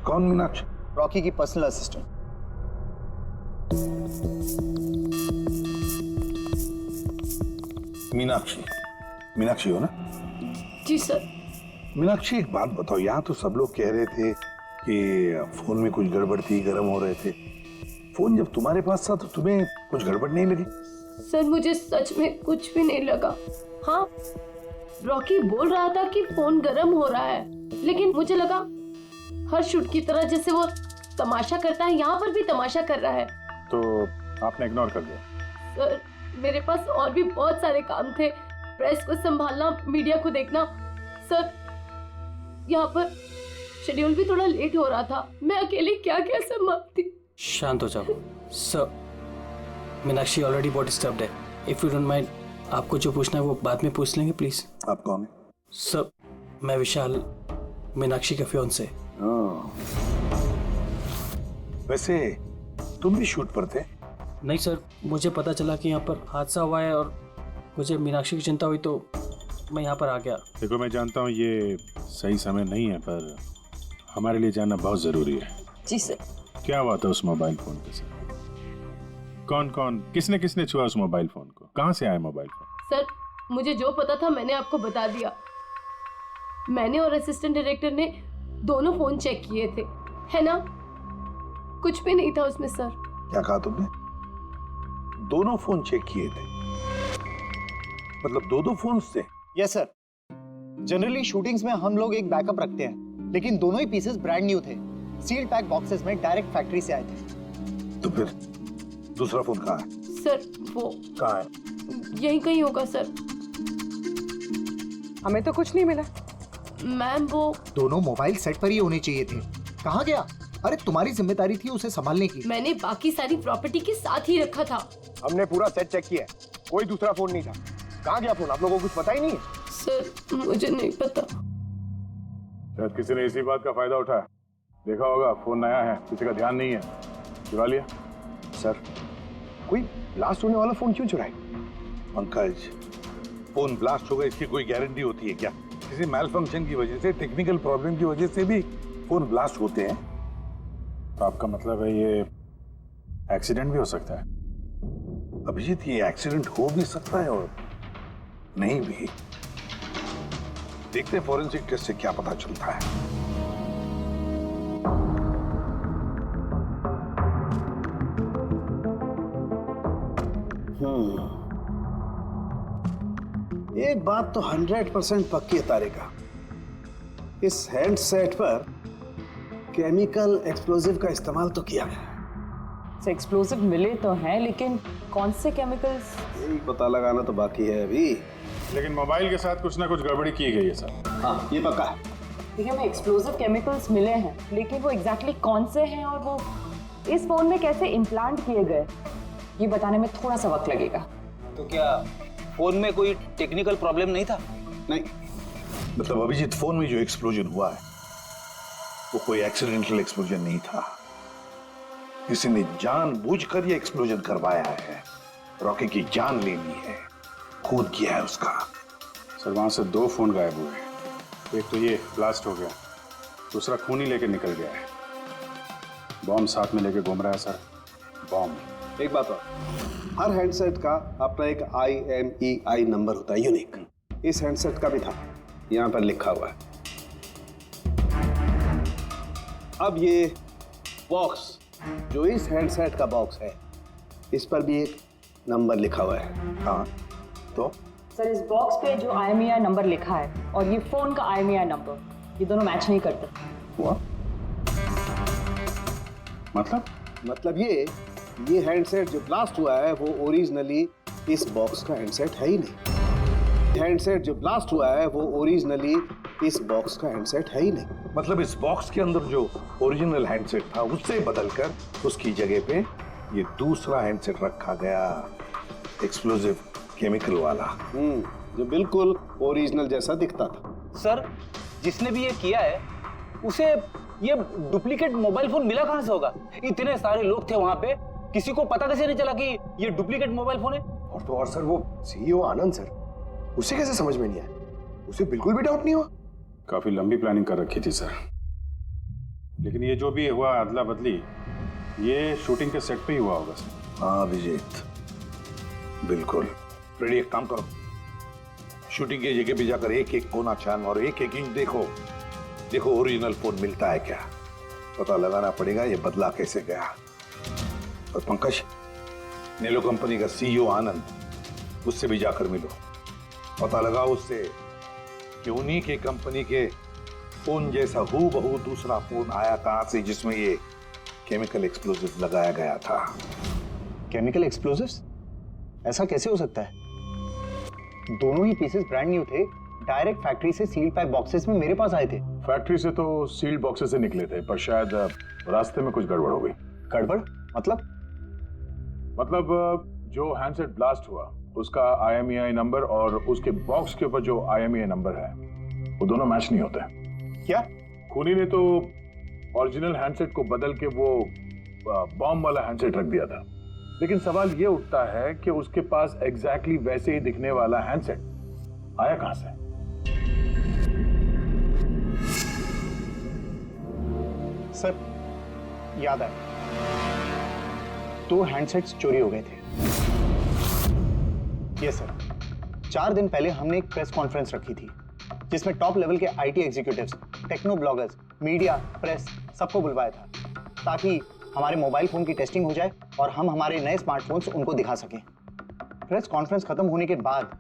कौन मीनाक्षी?
रॉकी की पर्सनल असिस्टेंट।
मीनाक्षी? मीनाक्षी हो ना?
जी सर।
मीनाक्षी एक बात बताओ, यहाँ तो सब लोग कह रहे थे कि फोन में कुछ गड़बड़ थी, गर्म हो रहे थे। फोन जब तुम्हारे पास था तो तुम्हें कुछ गड़बड़ नहीं लगी?
सर मुझे सच में कुछ भी नहीं लगा। हाँ, रॉकी बोल रहा था कि फोन गर्म हो रहा है, लेकिन मुझे लगा हर शूट की तरह जैसे वो तमाशा करता है, यहाँ पर भी तमाशा कर रहा है।
तो आपने इग्नोर कर दिया?
सर मेरे पास और भी बहुत सारे काम थे, प्रेस को संभालना, मीडिया को देखना। सर यहाँ पर शेड्यूल भी थोड़ा लेट हो रहा था, मैं अकेले क्या क्या संभालती।
शांत हो जाओ सर। मीनाक्षी ऑलरेडी बहुत डिस्टर्ब्ड है। इफ यू डोंट माइंड, आपको जो पूछना है वो बाद में पूछ लेंगे प्लीज।
आप कौन है?
सर मैं विशाल, मीनाक्षी का फियांसे।
वैसे तुम भी शूट पर थे?
नहीं सर, मुझे पता चला कि यहाँ पर हादसा हुआ है और मुझे मीनाक्षी की चिंता हुई तो मैं यहाँ पर आ गया।
देखो मैं जानता हूँ ये सही समय नहीं है, पर हमारे लिए जानना बहुत जरूरी है।
जी सर।
क्या हुआ था उस मोबाइल फोन के साथ? कौन कौन, किसने किसने छुआ उस मोबाइल फोन को? कहाँ से आया मोबाइल फोन?
सर मुझे जो पता था मैंने आपको बता दिया। मैंने और असिस्टेंट डायरेक्टर ने दोनों फोन चेक किए थे, है ना? कुछ भी नहीं था उसमें सर।
क्या कहा तुमने? दोनों फोन चेक किए थे? मतलब दो फोन थे?
Yes sir. जनरली शूटिंग्स में हम लोग एक बैकअप रखते हैं, लेकिन दोनों ही पीसेस ब्रांड न्यू थे, सील्ड पैक बॉक्सेस में डायरेक्ट फैक्ट्री से आए थे।
तो फिर दूसरा फोन कहाँ है?
सर वो
कहाँ है?
यहीं कहीं होगा सर।
हमें तो कुछ नहीं मिला।
मैम वो
दोनों मोबाइल सेट पर ही होने चाहिए थे। कहाँ गया? अरे तुम्हारी जिम्मेदारी थी उसे संभालने की।
मैंने बाकी सारी प्रॉपर्टी के साथ ही रखा था।
हमने पूरा सेट चेक किया, कोई दूसरा फोन नहीं था। कहाँ गया फोन? आप लोगों को कुछ पता ही नहीं है?
सर मुझे नहीं पता।
शायद किसी ने इसी बात का फायदा उठाया। देखा होगा फोन नया है, किसी का ध्यान नहीं है, चुरा लिया।
सर कोई ब्लास्ट होने वाला फोन क्यों चुराए?
पंकज, फोन ब्लास्ट होगा इसकी कोई गारंटी होती है क्या? किसी मैल फंक्शन की वजह से, टेक्निकल प्रॉब्लम की वजह से भी फोन ब्लास्ट होते हैं।
तो आपका मतलब है ये एक्सीडेंट भी हो सकता है?
अभिजीत, ये एक्सीडेंट हो भी सकता है और नहीं भी। देखते हैं फॉरेंसिक टेस्ट से क्या पता चलता है।
एक बात तो 100% पक्की है तारिका, इस हैंडसेट पर केमिकल एक्सप्लोजिव का इस्तेमाल तो किया गया।
एक्सप्लोजिव मिले तो हैं, लेकिन कौन से केमिकल्स?
यही पता लगाना तो बाकी है अभी।
लेकिन मोबाइल के साथ कुछ ना कुछ गड़बड़ी की गई है सर।
हाँ ये पक्का है।
देखिए हमें एक्सप्लोजिव केमिकल्स मिले हैं, लेकिन वो एग्जैक्टली कौन से हैं और वो इस फोन में कैसे इम्प्लांट किए गए, ये बताने में थोड़ा सा वक्त लगेगा।
तो क्या फोन में कोई टेक्निकल प्रॉब्लम नहीं था?
नहीं, मतलब अभिजीत, फोन में जो एक्सप्लोजन हुआ है वो कोई एक्सीडेंटल एक्सप्लोजन नहीं था। किसी ने जानबूझकर ये एक्सप्लोजन करवाया है। रॉकी की जान लेनी है, खून किया है उसका।
सर वहां से 2 फोन गायब हुए। एक तो ये ब्लास्ट हो गया, दूसरा खून ही लेके निकल गया है। बॉम्ब साथ में लेके घूम रहा है सर, बॉम्ब।
एक बात और, हर हैंडसेट का अपना एक IMEI नंबर होता है, यूनिक। इस हैंडसेट का भी था, यहाँ पर लिखा हुआ है। अब ये बॉक्स जो इस हैंडसेट का बॉक्स है इस पर भी एक नंबर लिखा हुआ है। हाँ तो
सर इस बॉक्स पे जो IMEI नंबर लिखा है और ये फोन का IMEI नंबर, ये दोनों मैच नहीं करते।
हुआ मतलब ये हैंडसेट जो ब्लास्ट हुआ है वो ओरिजिनली इस बॉक्स का हैंडसेट है ही नहीं। हैंडसेट जो ब्लास्ट हुआ है वो ओरिजिनली इस बॉक्स का हैंडसेट है ही नहीं।
मतलब इस बॉक्स के अंदर जो ओरिजिनल हैंडसेट था उससे बदलकर उसकी जगह पे ये दूसरा हैंडसेट रखा गया, एक्सप्लोजिव केमिकल वाला।
जो बिल्कुल ओरिजिनल जैसा दिखता था।
सर जिसने भी ये किया है उसे ये डुप्लीकेट मोबाइल फोन मिला कहां से होगा? इतने सारे लोग थे वहां पे, किसी को पता कैसे नहीं चला कि ये डुप्लीकेट मोबाइल फोन है?
और तो और सर वो सीईओ आनंद सर, उसे कैसे समझ में नहीं आया? उसे बिल्कुल भी डाउट नहीं हुआ?
काफी लंबी प्लानिंग कर रखी थी सर, लेकिन ये जो भी हुआ अदला बदली ये शूटिंग के सेट पे ही हुआ होगा सर।
हाँ अभिजीत, बिल्कुल। फ्रेडी एक काम करो, शूटिंग की जगह पे जाकर एक एक कोना छान और एक एक इंच देखो ओरिजिनल फोन मिलता है क्या, पता लगाना पड़ेगा ये बदला कैसे गया। और पंकज, नेलो कंपनी का सीईओ आनंद, उससे भी जाकर मिलो, पता लगाओ उससे कि उन्हीं के कंपनी के फोन जैसा हूबहू दूसरा फोन आया कहां से जिसमें ये केमिकल एक्सप्लोजिव लगाया गया था।
Chemical explosives? ऐसा कैसे हो सकता है? दोनों ही पीसेस ब्रांड न्यू थे, डायरेक्ट फैक्ट्री से सील्ड पैक बॉक्सेस में मेरे पास आए थे।
फैक्ट्री से तो सील्ड बॉक्सेस से निकले थे, पर शायद रास्ते में कुछ गड़बड़ हो गई।
गड़बड़
मतलब जो हैंडसेट ब्लास्ट हुआ उसका IMEI नंबर और उसके बॉक्स के ऊपर जो IMEI नंबर है वो दोनों मैच नहीं होते।
क्या?
खूनी ने तो ओरिजिनल हैंडसेट को बदल के वो बॉम्ब वाला हैंडसेट रख दिया था, लेकिन सवाल ये उठता है कि उसके पास एग्जैक्टली वैसे ही दिखने वाला हैंडसेट आया कहां से?
सर याद आया, 2 हैंडसेट्स चोरी हो गए थे। यस सर, 4 दिन पहले हमने एक प्रेस कॉन्फ्रेंस रखी थी जिसमें टॉप लेवल के IT executives, techno bloggers, media, press सबको बुलवाया था ताकि हमारे मोबाइल फोन की टेस्टिंग हो जाए और हम हमारे नए स्मार्टफोन्स उनको दिखा सकें। प्रेस कॉन्फ्रेंस खत्म होने के बाद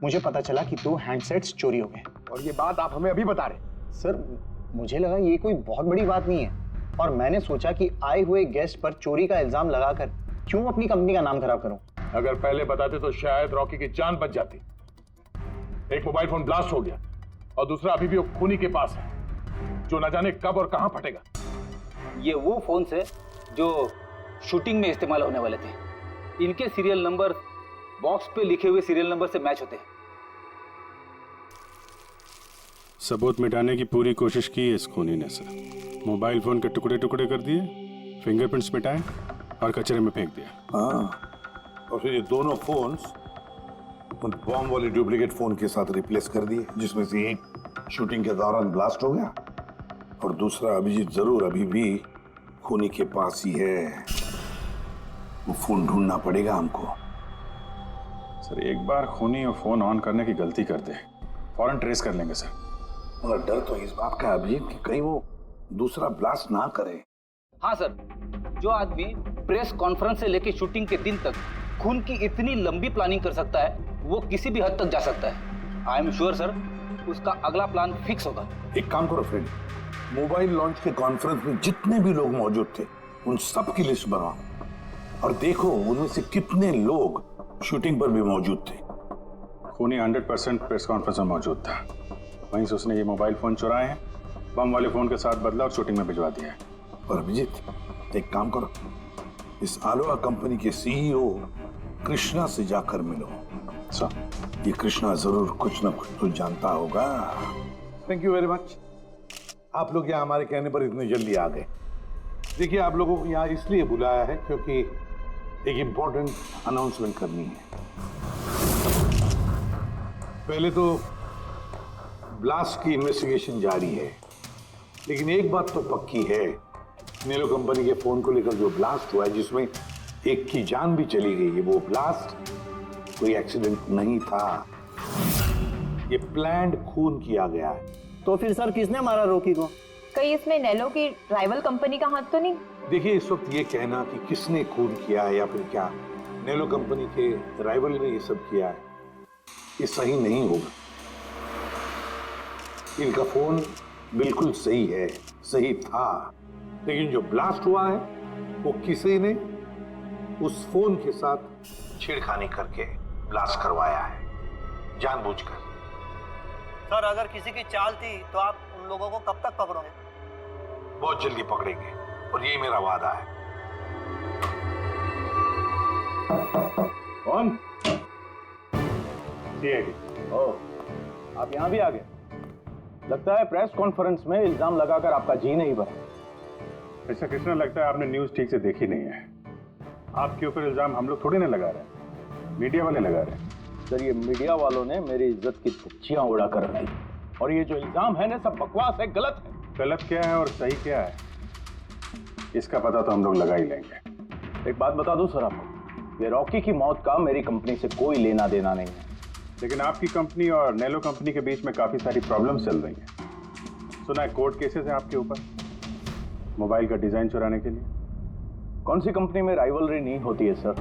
मुझे पता चला कि 2 हैंडसेट्स चोरी हो गए।
और ये बात आप हमें अभी बता रहे?
सर मुझे लगा ये कोई बहुत बड़ी बात नहीं है और मैंने सोचा कि आए हुए गेस्ट पर चोरी का इल्जाम लगाकर क्यों अपनी कंपनी का नाम खराब करूं।
अगर पहले बताते तो शायद रॉकी की जान बच जाती। एक मोबाइल फोन ब्लास्ट हो गया और दूसरा अभी भी वो खूनी के पास है जो न जाने कब और कहां फटेगा।
ये वो फोन है जो शूटिंग में इस्तेमाल होने वाले थे। इनके सीरियल नंबर बॉक्स पे लिखे हुए सीरियल नंबर से मैच होते हैं।
सबूत मिटाने की पूरी कोशिश की है इस खूनी ने सर। मोबाइल फोन के टुकड़े टुकड़े कर दिए, फिंगरप्रिंट्स मिटाए और कचरे में फेंक दिया।
हाँ, और फिर ये दोनों फोन्स उन बॉम्ब वाले डुप्लीकेट फोन के साथ रिप्लेस कर दिए, जिसमें से एक शूटिंग के दौरान ब्लास्ट हो गया और दूसरा अभिजीत जरूर अभी भी खूनी के पास ही है। वो फोन ढूंढना पड़ेगा हमको।
सर एक बार खूनी और फोन ऑन करने की गलती कर दे, फौरन ट्रेस कर लेंगे सर।
मगर डर तो इस बात का अभिजीत कि कहीं वो दूसरा ब्लास्ट ना करे।
हाँ सर, जो आदमी प्रेस कॉन्फ्रेंस से लेकर शूटिंग के दिन तक खून की इतनी लंबी प्लानिंग कर सकता है वो किसी भी हद तक जा सकता है। आई एम श्योर सर उसका अगला प्लान फिक्स होगा।
एक काम करो फ्रेंड, मोबाइल लॉन्च के कॉन्फ्रेंस में जितने भी लोग मौजूद थे उन सब की लिस्ट बनाओ और देखो उनमें से कितने लोग शूटिंग पर भी मौजूद थे।
खूनी 100% प्रेस कॉन्फ्रेंस में मौजूद था, वहीं से उसने ये मोबाइल फोन चुराए हैं, बम वाले फोन के साथ बदला और शूटिंग में भिजवा दिया है।
और अभिजीत एक काम करो, इस आलोआ कंपनी के सीईओ कृष्णा से जाकर मिलो।
सर
ये कृष्णा जरूर कुछ ना कुछ तो जानता होगा। Thank you very much. आप लोग यहाँ हमारे कहने पर इतने जल्दी आ गए। देखिए आप लोगों को यहाँ इसलिए बुलाया है क्योंकि एक इम्पोर्टेंट अनाउंसमेंट करनी है। पहले तो ब्लास्ट की इन्वेस्टिगेशन जारी है, लेकिन एक बात तो पक्की है, नेलो कंपनी के फोन को लेकर जो ब्लास्ट हुआ है जिसमें एक की जान भी चली गई है, वो ब्लास्ट कोई एक्सीडेंट नहीं था, ये प्लान्ड खून किया गया है।
तो फिर सर किसने मारा रॉकी को?
कहीं इसमें नेलो की राइवल कंपनी का हाथ तो नहीं?
देखिए, इस वक्त ये कहना कि किसने खून किया है या फिर क्या नेलो कंपनी के राइवल ने ये सब किया है, ये सही नहीं होगा। इनका फोन बिल्कुल सही है, सही था, लेकिन जो ब्लास्ट हुआ है वो किसी ने उस फोन के साथ छेड़खानी करके ब्लास्ट करवाया है, जानबूझकर।
सर, अगर किसी की चाल थी तो आप उन लोगों को कब तक पकड़ोगे?
बहुत जल्दी पकड़ेंगे, और यही मेरा वादा है।
कौन? सीआईडी।
ओह, आप यहाँ भी आ गए। लगता है प्रेस कॉन्फ्रेंस में इल्जाम लगाकर आपका जी नहीं भरा।
मिस्टर कृष्णा, लगता है आपने न्यूज ठीक से देखी नहीं है। आपके ऊपर इल्जाम हम लोग थोड़ी ना लगा रहे हैं, मीडिया वाले लगा रहे हैं।
सर, ये मीडिया वालों ने मेरी इज्जत की धज्जियां उड़ा कर रख दी, और ये जो इल्जाम है ना, सब बकवास है, गलत है।
गलत क्या है और सही क्या है, इसका पता तो हम लोग लगा ही लेंगे।
एक बात बता दूं सर आपको, ये रॉकी की मौत का मेरी कंपनी से कोई लेना देना नहीं है।
लेकिन आपकी कंपनी और नेलो कंपनी के बीच में काफी सारी प्रॉब्लम्स चल रही हैं। सुना है कोर्ट केसेस है आपके ऊपर मोबाइल का डिजाइन चुराने के लिए।
कौन सी कंपनी में राइवलरी नहीं होती है सर।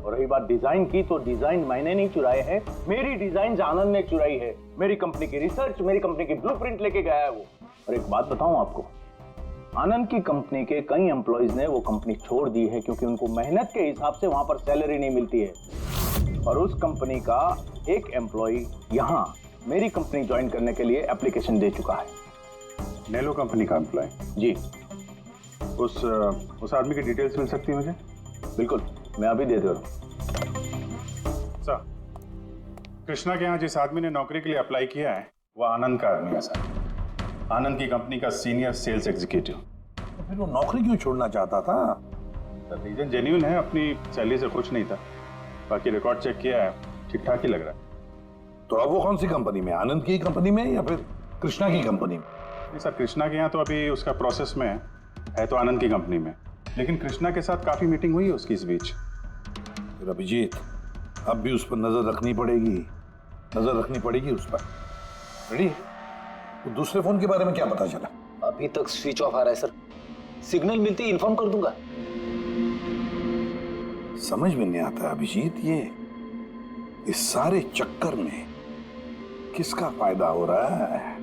और रही बात डिजाइन की, तो डिजाइन मैंने नहीं चुराए हैं, मेरी डिजाइन आनंद ने चुराई है। मेरी कंपनी की रिसर्च, मेरी कंपनी की ब्लूप्रिंट लेके गया है वो। और एक बात बताऊं आपको, आनंद की कंपनी के कई एम्प्लॉइज ने वो कंपनी छोड़ दी है, क्योंकि उनको मेहनत के हिसाब से वहां पर सैलरी नहीं मिलती है। और उस कंपनी का एक एम्प्लॉय यहाँ मेरी कंपनी ज्वाइन करने के लिए एप्लीकेशन दे चुका है।
नेलो कंपनी का एम्प्लॉय?
जी।
उस आदमी की डिटेल्स मिल सकती है मुझे?
बिल्कुल, मैं अभी दे दे रहा हूँ।
सर, कृष्णा के यहाँ जिस आदमी ने नौकरी के लिए अप्लाई किया है वो आनंद का आदमी है सर। आनंद की कंपनी का सीनियर सेल्स एग्जीक्यूटिव।
तो फिर वो नौकरी क्यों छोड़ना चाहता था?
रीजन जेन्युइन है, अपनी सैलरी से खुश नहीं था। बाकी रिकॉर्ड चेक किया है, ठीक ठाक ही लग रहा है।
तो अब वो कौन सी कंपनी में, आनंद की कंपनी में या फिर कृष्णा की कंपनी में?
नहीं सर, कृष्णा के यहाँ तो अभी उसका प्रोसेस में है तो आनंद की कंपनी में, लेकिन कृष्णा के साथ काफी मीटिंग हुई है उसकी इस बीच।
फिर अभिजीत, अब भी उस पर नजर रखनी पड़ेगी, उस पर। रेडी? तो दूसरे फोन के बारे में क्या पता चला?
अभी तक स्विच ऑफ आ रहा है सर, सिग्नल मिलते ही इन्फॉर्म कर दूंगा।
समझ में नहीं आता अभिजीत, ये इस सारे चक्कर में किसका फायदा हो रहा है?